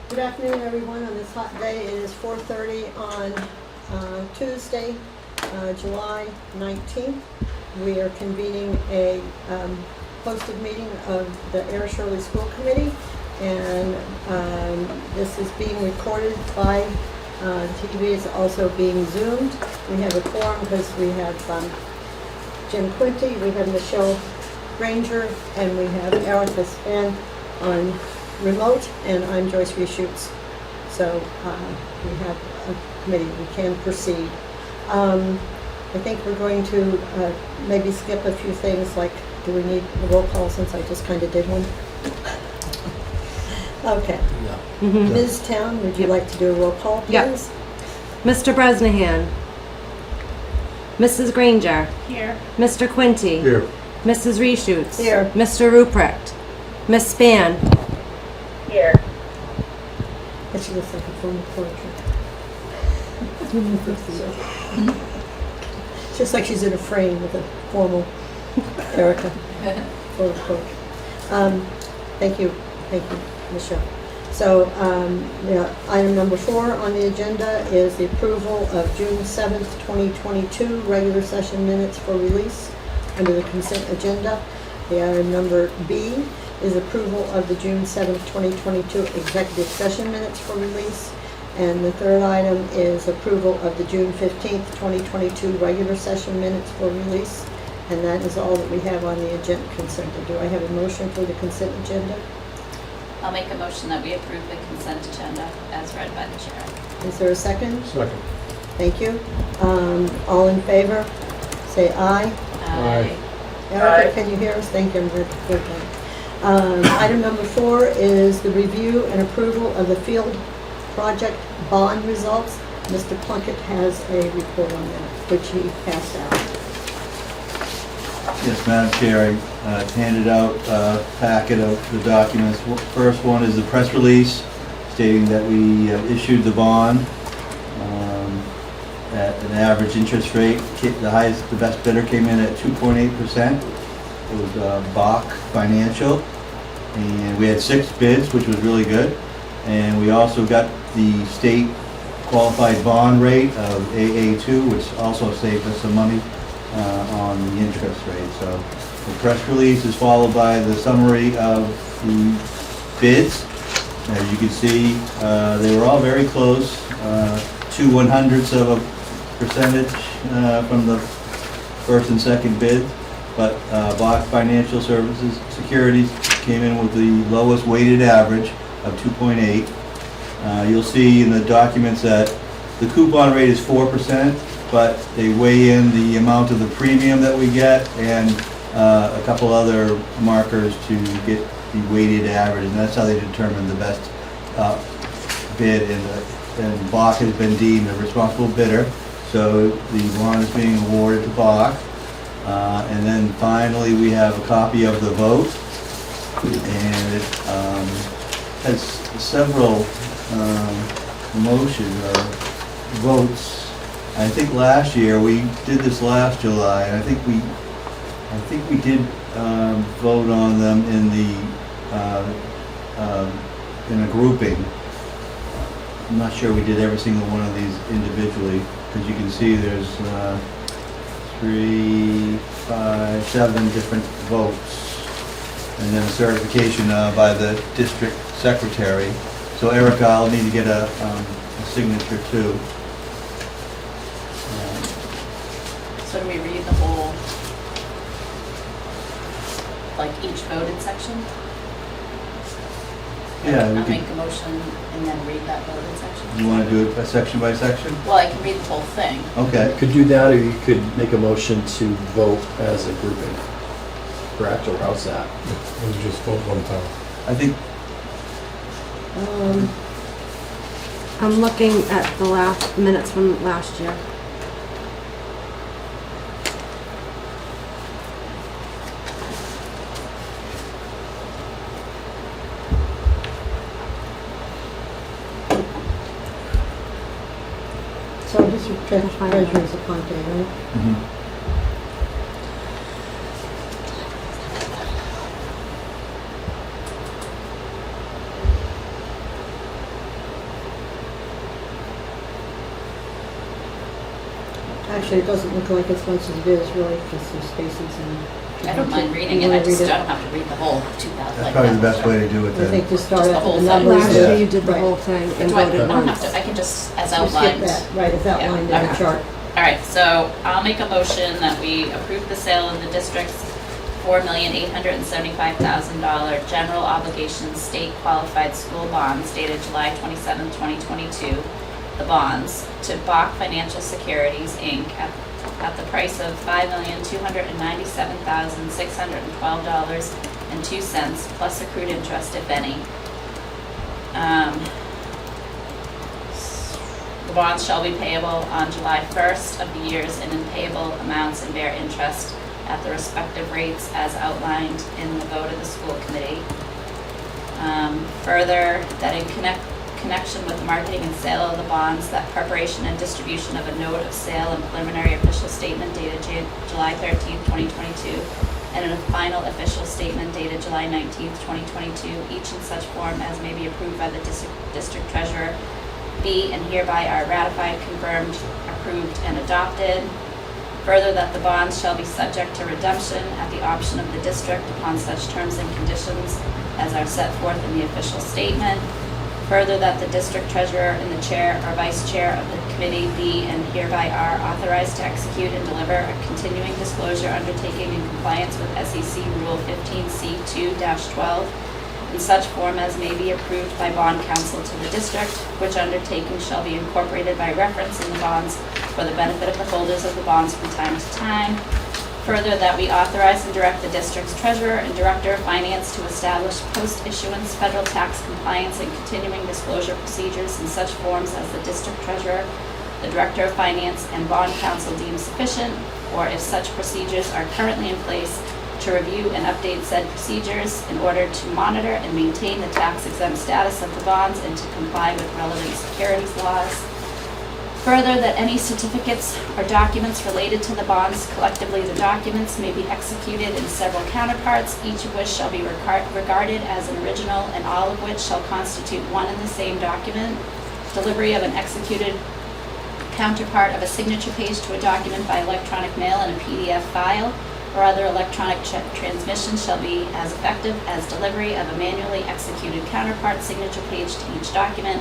Good afternoon, everyone. On this hot day, it is 4:30 on Tuesday, July 19th. We are convening a posted meeting of the Ayr-Shirley School Committee, and this is being recorded by TV. It's also being Zoomed. We have a quorum because we have Jim Quinty, we have Michelle Granger, and we have Erica Span on remote, and I'm Joyce Reshoots. So we have a committee. We can proceed. I think we're going to maybe skip a few things, like, do we need a roll call since I just kind of did one? Okay. Yeah. Mm-hmm. Ms. Town, would you like to do a roll call, please? Yep. Mr. Bresnahan. Mrs. Granger. Here. Mr. Quinty. Here. Mrs. Reshoots. Here. Mr. Ruprecht. Miss Span. Here. That she looks like a former clerk. Just like she's in a frame with a formal Erica former clerk. Thank you, Michelle. So, item number 4 on the agenda is the approval of June 7th, 2022 regular session minutes for release under the consent agenda. The item number B is approval of the June 7th, 2022 executive session minutes for release. And the third item is approval of the June 15th, 2022 regular session minutes for release. And that is all that we have on the agenda consent. Do I have a motion for the consent agenda? I'll make a motion that we approve the consent agenda as read by the chair. Is there a second? Second. Thank you. All in favor, say aye. Aye. Erica, can you hear us? Thank you. Good. Item number 4 is the review and approval of the field project bond results. Mr. Plunkett has a report on that, which he passed out. Yes, Madam Chair, I handed out a packet of the documents. First one is the press release stating that we issued the bond at an average interest rate. The best bidder came in at 2.8%. It was Bach Financial, and we had 6 bids, which was really good. And we also got the state qualified bond rate of AA2, which also saved us some money on the interest rate. So the press release is followed by the summary of the bids. As you can see, they were all very close, 2 1/100ths of a percentage from the first and second bid. But Bach Financial Services Securities came in with the lowest weighted average of 2.8. You'll see in the documents that the coupon rate is 4%, but they weigh in the amount of the premium that we get and a couple other markers to get the weighted average, and that's how they determine the best bid. And Bach has been deemed a responsible bidder, so the bond is being awarded to Bach. And then finally, we have a copy of the vote, and it has several motions or votes. I think last year, we did this last July, and I think we did vote on them in a grouping. I'm not sure we did every single one of these individually, because you can see there's 3, 5, 7 different votes, and then a certification by the district secretary. So Erica, I'll need to get a signature too. So do we read the whole, like each voted section? Yeah, I'll we could. make a motion and then read that voted section. You want to do it by section by section? Well, I can read the whole thing. Okay. You could do that, or you could make a motion to vote as a grouping. Correct, or how's that? We'll just vote one time. I think I'm looking at the last minutes from last year. So this is treasurer's appointed, right? Actually, it doesn't look like as much as it is really, because there's spaces and. I don't mind reading You it, I wanna just read don't have to read the whole 2,000. That's like probably the that. best way to do it I then. think just start Just the at whole the thing. numbers. Last Yeah. year you did the Right. whole thing and Do I voted don't once. have to, I can just, as You skip outlined. that, right, it's outlined in the okay. chart. All right, so I'll make a motion that we approve the sale of the district's $4,875,000 general obligation state qualified school bonds dated July 27, 2022, the bonds, to Bach Financial Securities, Inc. at the price of $5,297,612.02 plus accrued interest, if any. The bonds shall be payable on July 1st of the years and in payable amounts and bear interest at the respective rates as outlined in the vote of the school committee. Further, that in connection with the marketing and sale of the bonds, that preparation and distribution of a note of sale and preliminary official statement dated July 13th, 2022, and a final official statement dated July 19th, 2022, each in such form as may be approved by the district treasurer, be and hereby are ratified, confirmed, approved, and adopted. Further, that the bonds shall be subject to redemption at the option of the district upon such terms and conditions as are set forth in the official statement. Further, that the district treasurer and the chair or vice chair of the committee be and hereby are authorized to execute and deliver a continuing disclosure undertaking in compliance with SEC Rule 15C2-12 in such form as may be approved by bond counsel to the district, which undertaking shall be incorporated by reference in the bonds for the benefit of the holders of the bonds from time to time. Further, that we authorize and direct the district's treasurer and director of finance to establish post-issuance federal tax compliance and continuing disclosure procedures in such forms as the district treasurer, the director of finance, and bond counsel deem sufficient, or if such procedures are currently in place, to review and update said procedures in order to monitor and maintain the tax-exempt status of the bonds and to comply with relevant securities laws. Further, that any certificates or documents related to the bonds, collectively the documents, may be executed in several counterparts, each of which shall be regarded as an original and all of which shall constitute one and the same document. Delivery of an executed counterpart of a signature page to a document by electronic mail and a PDF file or other electronic transmission shall be as effective as delivery of a manually executed counterpart signature page to each document,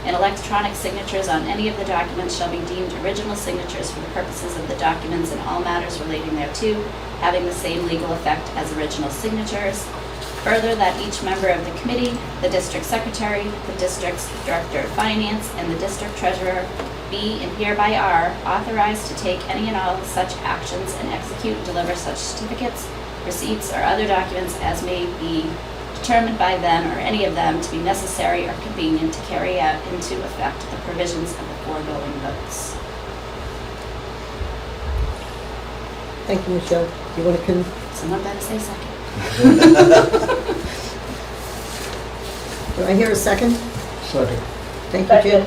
and electronic signatures on any of the documents shall be deemed original signatures for the purposes of the documents in all matters relating thereto, having the same legal effect as original signatures. Further, that each member of the committee, the district secretary, the district's director of finance, and the district treasurer be and hereby are authorized to take any and all such actions and execute and deliver such certificates, receipts, or other documents as may be determined by them or any of them to be necessary or convenient to carry out into effect the provisions of the foregoing votes. Thank you, Michelle. Do you want to Someone better say second. do I hear a second? Second. Thank you, Jim.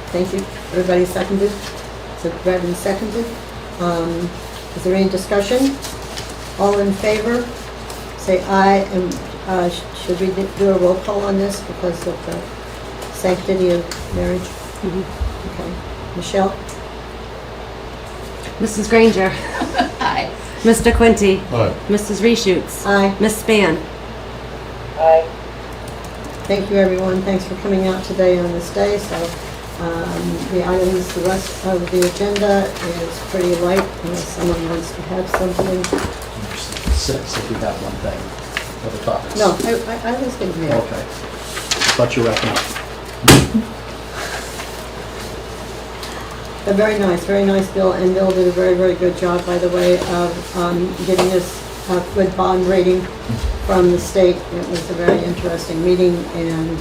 Thank you. Everybody seconded? So read and seconded. Is there any discussion? All in favor? Say aye. And should we do a roll call on this because of the sanctity of marriage? Okay. Michelle? Mrs. Granger, Aye. Mr. Quinty, Aye. Mrs. Reshoots, Aye. Miss Span. Thank you, everyone. Thanks for coming out today on this day. So the items, the rest of the agenda is pretty light unless someone wants to have something. 6, if we have one thing, other topics. No, I was going to be Okay. Thought you were wrapping up. But very nice Bill. And Bill did a very, very good job, by the way, of getting us a good bond rating from the state. It was a very interesting meeting, and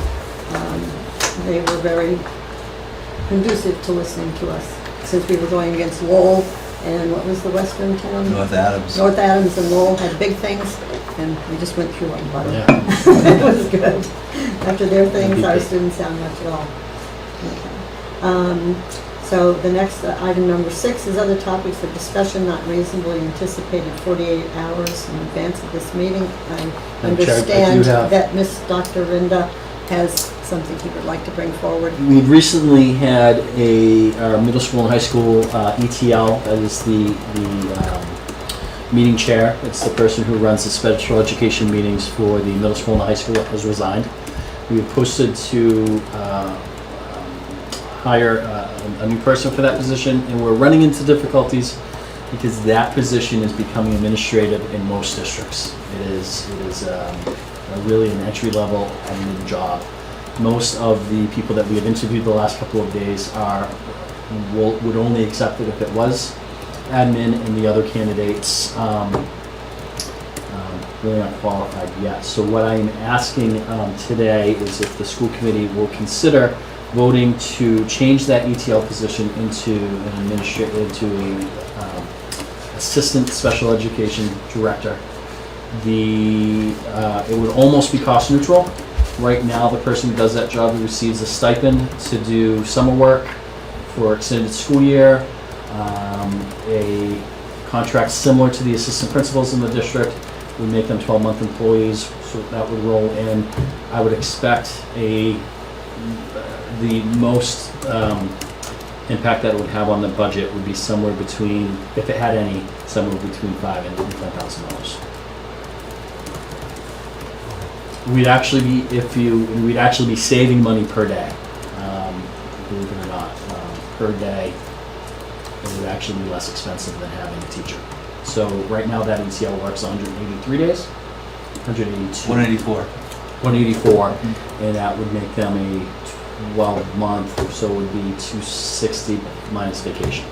they were very conducive to listening to us since we were going against Lowell and what was the western town? North Adams. North Adams and Lowell had big things, and we just went through one, but Yeah. it was good. After their things, ours didn't sound much at all. Okay. So the next item number 6 is other topics of discussion not reasonably anticipated 48 hours in advance of this meeting. I Madam Chair, I do understand have- that Miss Dr. Rinda has something he would like to bring forward. We've recently had our middle school and high school ETL, that is the meeting chair. It's the person who runs the special education meetings for the middle school and the high school, has resigned. We have posted to hire a new person for that position, and we're running into difficulties because that position is becoming administrative in most districts. It is really an entry-level admin job. Most of the people that we have interviewed the last couple of days would only accept it if it was admin, and the other candidates really not qualified yet. So what I'm asking today is if the school committee will consider voting to change that ETL position into an assistant special education director. It would almost be cost neutral. Right now, the person who does that job receives a stipend to do summer work for extended school year, a contract similar to the assistant principals in the district. We make them 12-month employees, so that would roll in. I would expect the most impact that it would have on the budget would be somewhere between, if it had any, somewhere between $5,000 and $10,000. We'd actually be saving money per day, believe it or not. Per day, it would actually be less expensive than having a teacher. So right now that ETL works 183 days, 182. 184, and that would make them a 12-month, so it would be 260 minus vacation.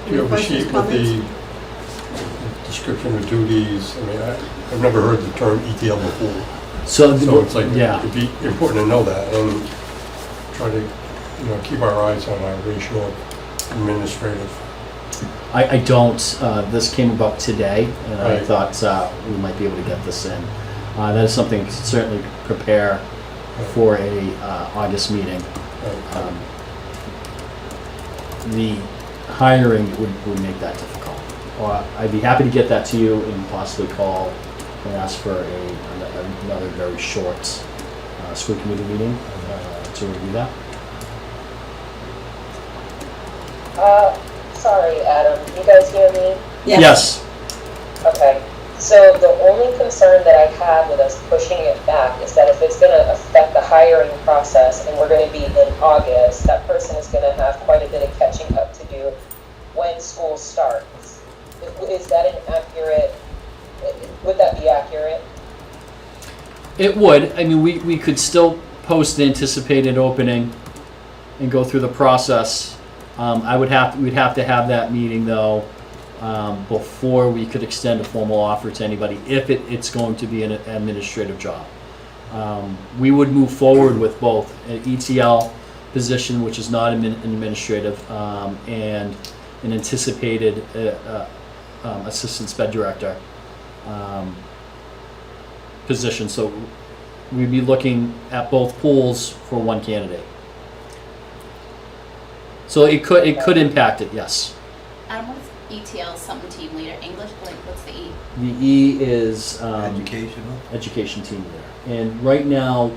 Do you have a sheet with the description of duties? I mean, I've never heard the term ETL before. So It's like, yeah. it'd be important to know that and try to, keep our eyes on our ratio administrative. I don't, this came about today, and I Right. thought we might be able to get this in. That is something to certainly prepare for a August meeting. The hiring would make that difficult. I'd be happy to get that to you and possibly call and ask for another very short school committee meeting to review that. Sorry, Adam, you guys hear me? Yes. Okay, so the only concern that I have with us pushing it back is that if it's gonna affect the hiring process and we're gonna be in August, that person is gonna have quite a bit of catching up to do when school starts. Is that would that be accurate? It would. I mean, we could still post the anticipated opening and go through the process. We'd have to have that meeting though before we could extend a formal offer to anybody if it's going to be an administrative job. We would move forward with both an ETL position, which is not administrative, and an anticipated assistant sped director position. So we'd be looking at both pools for one candidate. So it could impact it, yes. Adam, what is ETL, something team leader, English, like what's the E? The E is Educational. education team leader. And right now,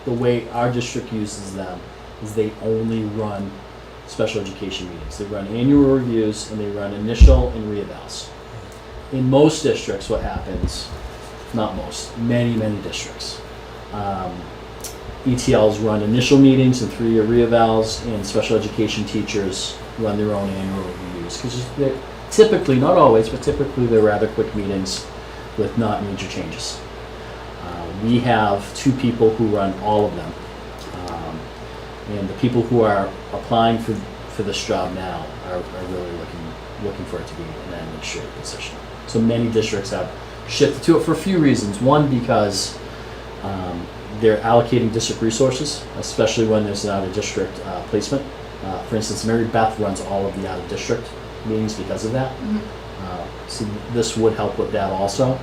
the way our district uses them is they only run special education meetings. They run annual reviews and they run initial and reevals. In most districts, what happens, not most, many districts, ETLs run initial meetings and 3-year reevals, and special education teachers run their own annual reviews. Because they're typically, not always, but typically they're rather quick meetings with not major changes. We have 2 people who run all of them. And the people who are applying for this job now are really looking for it to be an administrative position. So many districts have shifted to it for a few reasons. One, because they're allocating district resources, especially when there's an out-of-district placement. For instance, Mary Beth runs all of the out-of-district meetings because of that. So this would help with that also.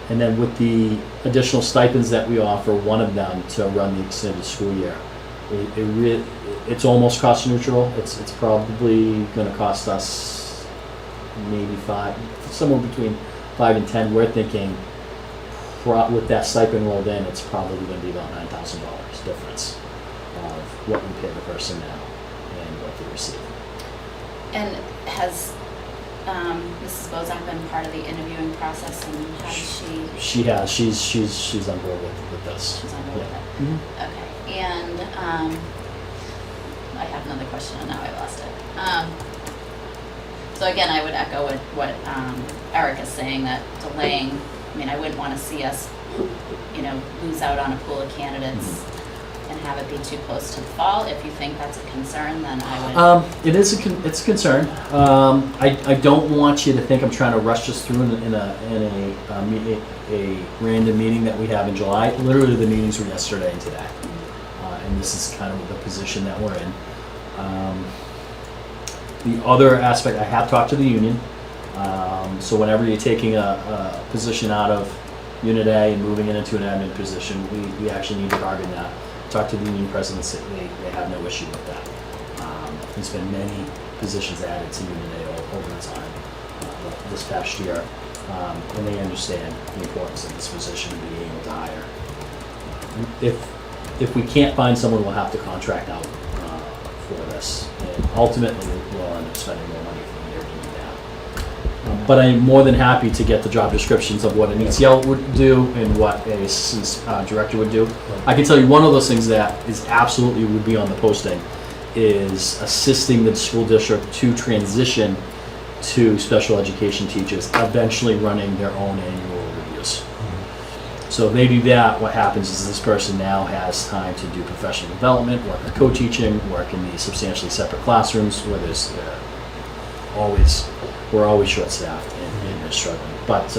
And then with the additional stipends that we offer, one of them to run the extended school year, it's almost cost neutral. It's probably going to cost us maybe somewhere between 5 and 10, we're thinking with that stipend rolled in, it's probably going to be about $9,000 difference of what we pay the person now and what they receive. And has Mrs. Bozak been part of the interviewing process, and has she? She has. She's on board with this. She's on board with it. Mhm. Okay, and I have another question and now I lost it. So again, I would echo what Eric is saying, that delaying, I mean, I wouldn't want to see us, lose out on a pool of candidates and have it be too close to the fall. If you think that's a concern, then I would. It's a concern. I don't want you to think I'm trying to rush this through in a random meeting that we have in July. Literally, the meetings were yesterday and today, and this is kind of the position that we're in. The other aspect, I have talked to the union. So whenever you're taking a position out of Unit A and moving it into an admin position, we actually need to bargain that. Talk to the union presidents, they have no issue with that. There's been many positions added to Unit A over time this past year, and they understand the importance of this position and being able to hire. If we can't find someone, we'll have to contract out for this, and ultimately we'll end up spending more money for the year doing that. But I'm more than happy to get the job descriptions of what an ETL would do and what a assistant director would do. I can tell you one of those things that is absolutely would be on the posting is assisting the school district to transition to special education teachers, eventually running their own annual reviews. So if they do that, what happens is this person now has time to do professional development, work with co-teaching, work in these substantially separate classrooms where we're always short-staffed and they're struggling. But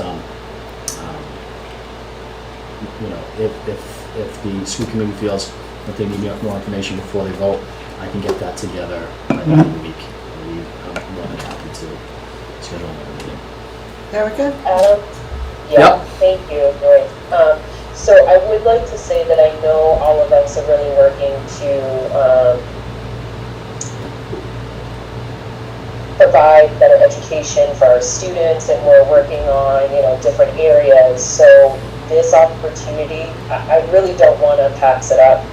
if the school committee feels that they need more information before they vote, I can get that together by the end of the week. I'm more than happy to schedule another meeting. Erica? Adam? Yeah, Yep. thank you, Lori. So I would like to say that I know all of us are really working to provide better education for our students, and we're working on, different areas. So this opportunity, I really don't want to pass it up.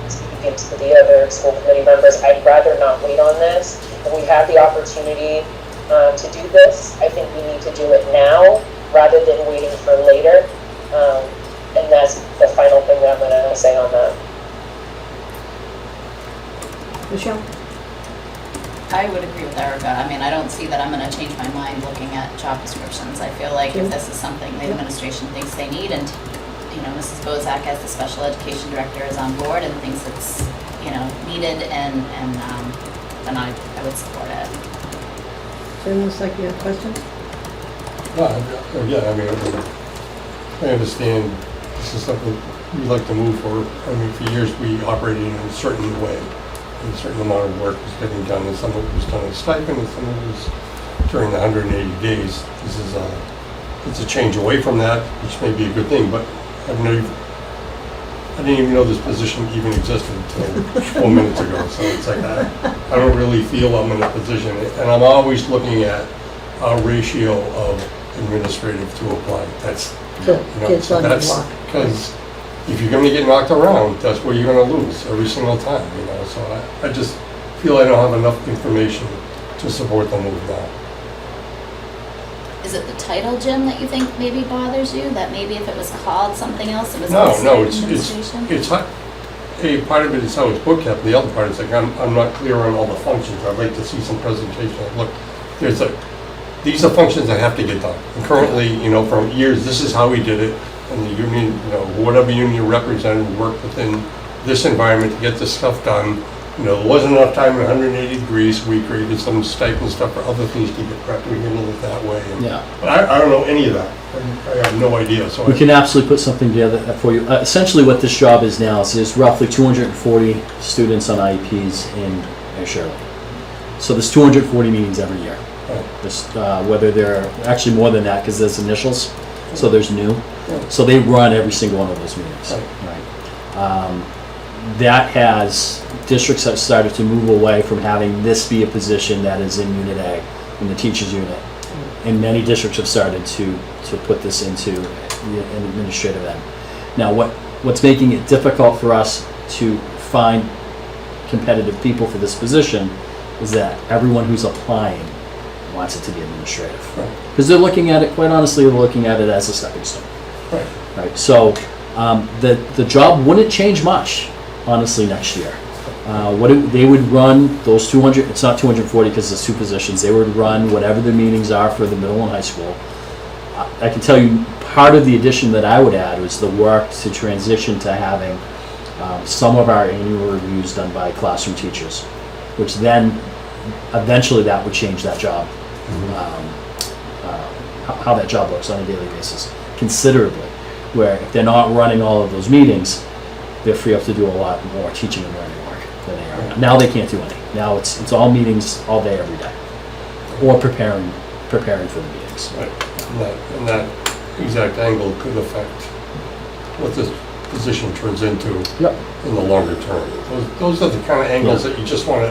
Speaking to the other school committee members, I'd rather not wait on this. If we have the opportunity to do this, I think we need to do it now rather than waiting for later. And that's the final thing that I'm going to say on that. Michelle? I would agree with Erica. I mean, I don't see that I'm going to change my mind looking at job descriptions. I feel like if this is something the administration thinks they need, and Mrs. Bozak as the special education director is on board and thinks it's needed, and then I would support it. Jim, looks like you have questions? Yeah, I mean, I understand this is something we like to move for. I mean, for years we operated in a certain way. And a certain amount of work was getting done, and some of it was done as stipend, and some of it was during the 180 days. It's a change away from that, which may be a good thing, but I didn't even know this position even existed until 4 minutes ago. So it's like I don't really feel I'm in a position, and I'm always looking at our ratio of administrative to apply. That's Kids on the block. because if you're going to get knocked around, that's where you're going to lose every single time. So I just feel I don't have enough information to support the move now. Is it the title, Jim, that you think maybe bothers you? That maybe if it was called something else, it was No, considered it's administration? a part of it is how it's book kept. The other part is like I'm not clear on all the functions. I'd like to see some presentation. Like, look, these are functions that have to get done. And currently, for years, this is how we did it. And the union, whatever union you represented, worked within this environment to get this stuff done. There wasn't enough time in 180 degrees. So we created some stipend stuff for other things to get prepped. We handled it that way. But I don't know any of that. I have no idea. So We can absolutely put something together for you. Essentially what this job is now is there's roughly 240 students on IEPs in Shirley. So there's 240 meetings every year. Whether they're actually more than that because there's initials, so there's new. So they run every single one of those meetings. Right. That has districts have started to move away from having this be a position that is in Unit A, in the teachers unit, and many districts have started to put this into an administrative end. Now, what's making it difficult for us to find competitive people for this position is that everyone who's applying wants it to be administrative. Right. Because they're looking at it, quite honestly, they're looking at it as a stepping stone. Right. Right, so the job wouldn't change much, honestly, next year. They would run those 200, it's not 240 because there's 2 positions, they would run whatever the meetings are for the middle and high school. I can tell you, part of the addition that I would add was the work to transition to having some of our annual reviews done by classroom teachers, which then, eventually that would change that job, how that job looks on a daily basis, considerably. Where if they're not running all of those meetings, they're free up to do a lot more teaching and learning work than they are. Now they can't do any. Now it's all meetings all day, every day, or preparing for the meetings. Right. And that exact angle could affect what this position turns into Yep. in the longer term. Those are the kind of angles that you just want to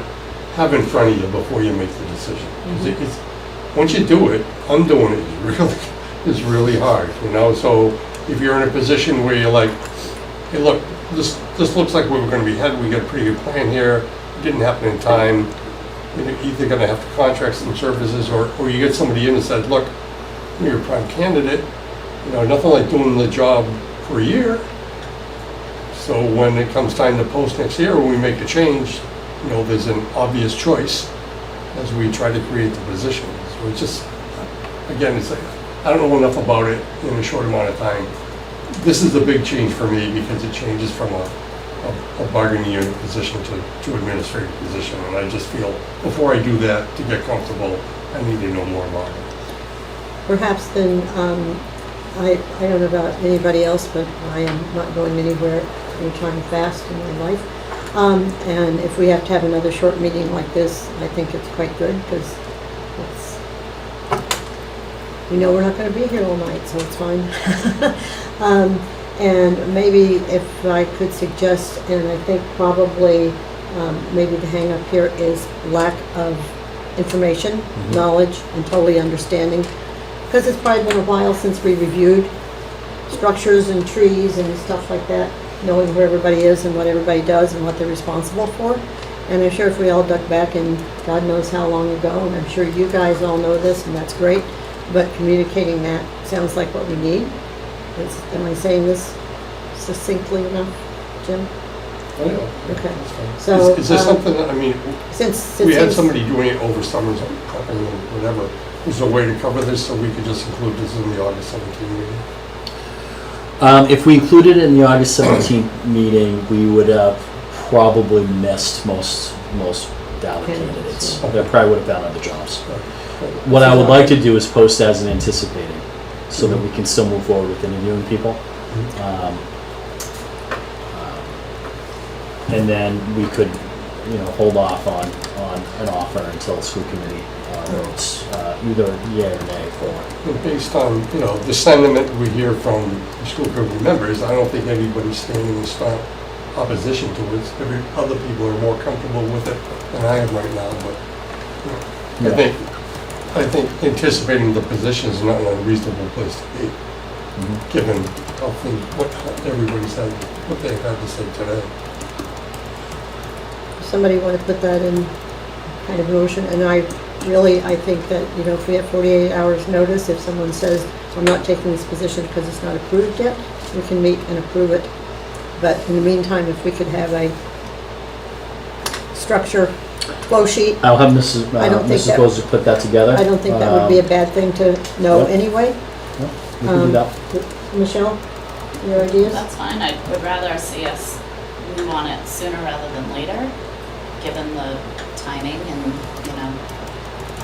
have in front of you before you make the decision. 'Cause once you do it, undoing it is really hard, you know? So if you're in a position where you're like, hey, look, this looks like we were going to be headed, we got a pretty good plan here, it didn't happen in time, you're either going to have to contract some services, or you get somebody in and said, look, you're a prime candidate, you know, nothing like doing the job for a year. So when it comes time to post next year, when we make a change, you know, there's an obvious choice as we try to create the position. So it's just, again, it's like, I don't know enough about it in a short amount of time. This is a big change for me because it changes from a bargaining unit position to administrative position. And I just feel, before I do that, to get comfortable, I need to know more about it. Perhaps then, I don't know about anybody else, but I am not going anywhere anytime fast in my life. And if we have to have another short meeting like this, I think it's quite good because we know we're not going to be here all night, so it's fine. And maybe if I could suggest, and I think probably maybe the hang up here is lack of information, knowledge, and totally understanding. Because it's probably been a while since we reviewed structures and trees and stuff like that, knowing where everybody is and what everybody does and what they're responsible for. And I'm sure if we all dug back in God knows how long ago, and I'm sure you guys all know this, and that's great, but communicating that sounds like what we need. Am I saying this succinctly enough, Jim? I know. Okay. That's fine. So, Is there something, that- I mean, Since we had it's- somebody doing it over summers, prepping and whatever. Is there a way to cover this so we could just include this in the August 17th meeting? If we included it in the August 17th meeting, we would have probably missed most valid candidates. That probably would have found other jobs. What I would like to do is post as an anticipating, so that we can still move forward with interviewing people. And then we could, hold off on an offer until the school committee votes either yea or nay for. And based on, the sentiment we hear from the school committee members, I don't think anybody's standing in strong opposition to it. Other people are more comfortable with it than I am right now, but I think anticipating the position is not an unreasonable place to be, given what everybody said, what they had to say today. Somebody want to put that in kind of motion, and I think that, if we have 48 hours notice, if someone says, I'm not taking this position because it's not approved yet, we can meet and approve it. But in the meantime, if we could have a structure flow sheet, I'll have Mrs. I don't think Mrs. that- Bozer put that together. I don't think that would be a bad thing to know Yep. anyway. We can do that. Michelle, your ideas? That's fine. I would rather see us move on it sooner rather than later, given the timing and,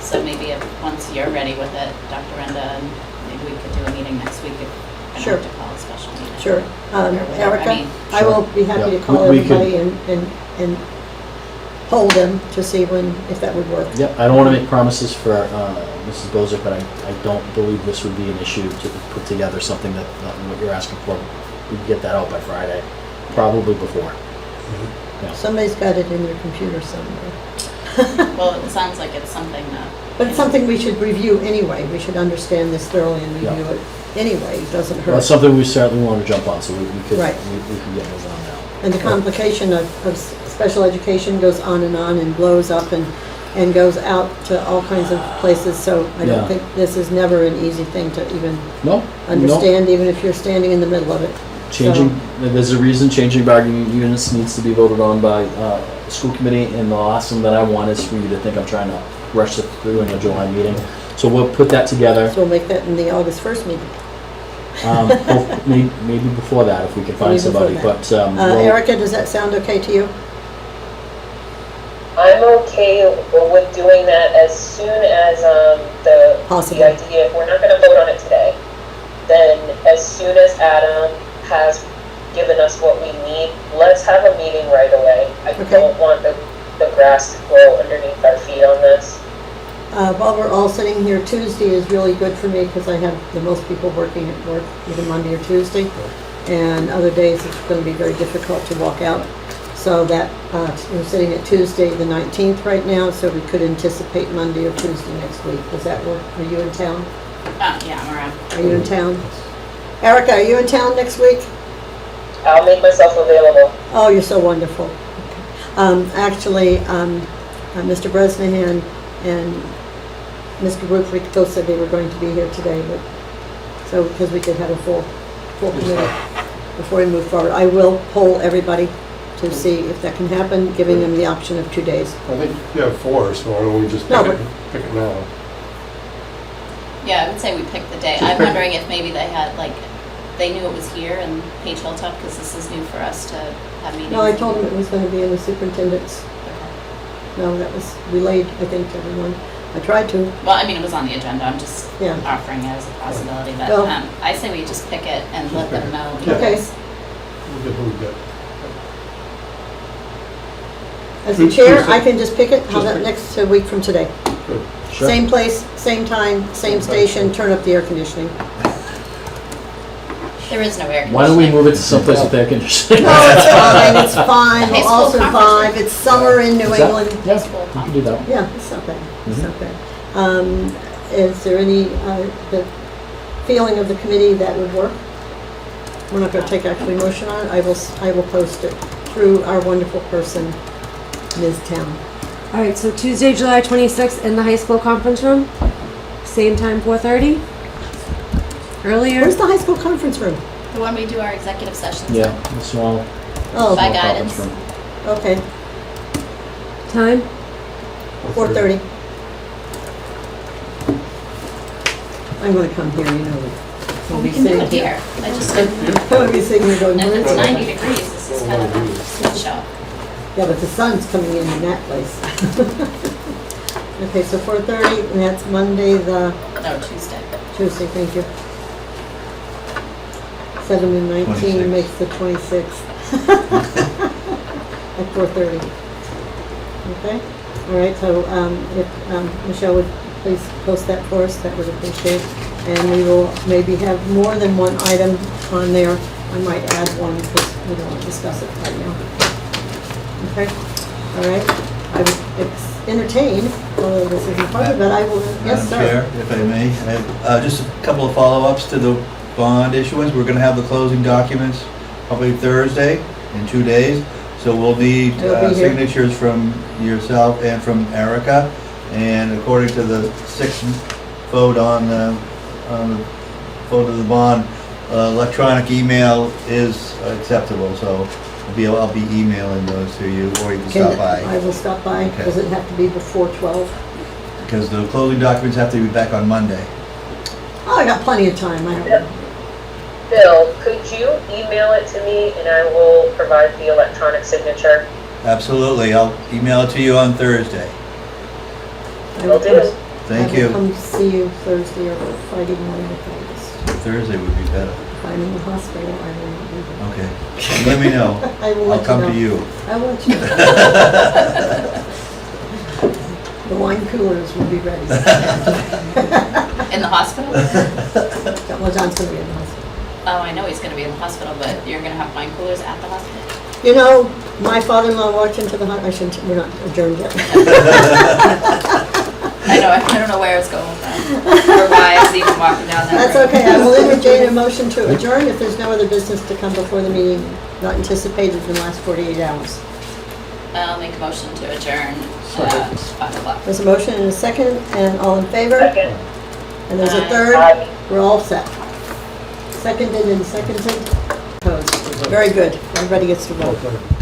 so maybe if, once you're ready with it, Dr. Renda, and maybe we could do a meeting next week if I Sure. don't have to call a special meeting. Sure. Or whatever. Erica? I mean, I will be happy to Yeah. call We could- everybody and hold them to see if that would work. Yep, I don't want to make promises for Mrs. Bozick, but I don't believe this would be an issue to put together something that what you're asking for. We can get that out by Friday, probably before. Yeah. Somebody's got it in their computer somewhere. Well, it sounds like it's something that. But it's something we should review anyway. We should understand this thoroughly and review Yeah. it anyway. It doesn't Well, it's hurt. something we certainly want to jump on, so we could, Right. we can get moving on now. And the complication of special education goes on and blows up and goes out to all kinds of places. So I Yeah. don't think this is never an easy thing to even No? understand, even if you're standing in the middle of it. Changing, there's a reason changing bargaining units needs to be voted on by school committee, and the last thing that I want is for you to think I'm trying to rush it through in a July meeting. So we'll put that together, So we'll make that in the August 1st meeting. maybe before that if we can find Maybe before somebody, that. but, we'll- Erica, does that sound okay to you? I'm okay with doing that as soon as Possible. the idea, if we're not gonna vote on it today, then as soon as Adam has given us what we need, let's have a meeting right away. I Okay. don't want the grass to grow underneath our feet on this. While we're all sitting here, Tuesday is really good for me because I have the most people working at work, either Monday or Tuesday. And other days, it's going to be very difficult to walk out. So that, we're sitting at Tuesday, the 19th right now, so we could anticipate Monday or Tuesday next week. Does that work? Are you in town? Yeah, I'm around. Are you in town? Erica, are you in town next week? I'll make myself available. Oh, you're so wonderful. Actually, Mr. Bresnahan and Mr. Ruprecht both said they were going to be here today, but, so, because we could have a full committee before we move forward. I will poll everybody to see if that can happen, giving them the option of 2 days. I think you have 4, so why don't we just No, pick it now? Yeah, I would say we picked the day. Just I'm pick- wondering if maybe they had, like, they knew it was here in Page Hilltop, because this is new for us to have meetings. No, I told them it was going to be in the superintendent's. Okay. No, that was relayed, I think, to everyone. I tried to, Well, I mean, it was on the agenda, I'm just yeah. offering it as a possibility, but Well- I say we just pick it and let them know. Yeah. Okay. because- We'll get who we get. As the chair, I can just pick it. How's that Just next week from today? Good. Sure. Same place, same time, same station, turn up the air conditioning. There is no air conditioning. why don't we move it to someplace with air conditioning? No, it's fine, it's fine, High we'll school all survive, conference. it's summer in New Is that- England. Yeah, School we can do that. Yeah, it's not bad, it's Mhm. not bad. Is there any, the feeling of the committee that would work? We're not gonna take actually motion on it, I will post it through our wonderful person, Ms. Town. All right, so Tuesday, July 26th in the high school conference room, same time, 4:30? Earlier? Where's the high school conference room? The one we do our executive sessions. Yeah, that's all. Oh, By Small guidance. conference room. okay, Time? 4:30. I'm gonna come here, you know. I'll We be can do sitting it here. I just, I'm gonna be sitting here going, if it's "Where's the-" 90 degrees, this is kind of a good show. Yeah, but the sun's coming in that place. Okay, so 4:30, and that's Monday, the No, Tuesday. Tuesday, thank you. 7 and 19 26. makes the 26th. At 4:30. Okay, all right, so if Michelle would please post that for us, that would appreciate. And we will maybe have more than one item on there. I might add one because we don't want to discuss it right now. Okay, all right. I would entertain, although this isn't part of it, I will, yes, Madam sir. Chair, if I may, I have just a couple of follow-ups to the bond issuance. We're gonna have the closing documents probably Thursday in 2 days. So we'll need They'll be here. signatures from yourself and from Erica. And according to the sixth vote on the vote of the bond, electronic email is acceptable. So I'll be emailing those to you, or you can stop I by. will stop by. Okay. Does it have to be before 12? Because the closing documents have to be back on Monday. Oh, I got plenty of time. I don't. Bill, could you email it to me and I will provide the electronic signature? Absolutely, I'll email it to you on Thursday. I will Will do. come- Thank I will you. come see you Thursday or Friday morning if Thursday would be better. I'm in the hospital. I will not be there. Okay, let me know. I will I'll let you come know. to you. I will let you know. The wine coolers will be ready. In the hospital? Well, John's gonna be in the hospital. Oh, I know he's gonna be in the hospital, but you're gonna have wine coolers at the hospital? You know, my father-in-law walked into the, I shouldn't, we're not adjourned yet. I don't know where it's going with that, or why I was even walking down that That's road. okay, I will entertain a motion to adjourn if there's no other business to come before the meeting, not anticipated in the last 48 hours. I'll make a motion to adjourn Second. at 5 o'clock. There's a motion and a second, and all in favor? Second. And there's a Aye. third, Aye. we're all set. Seconded and seconded, opposed. Very good, everybody gets to vote. Okay.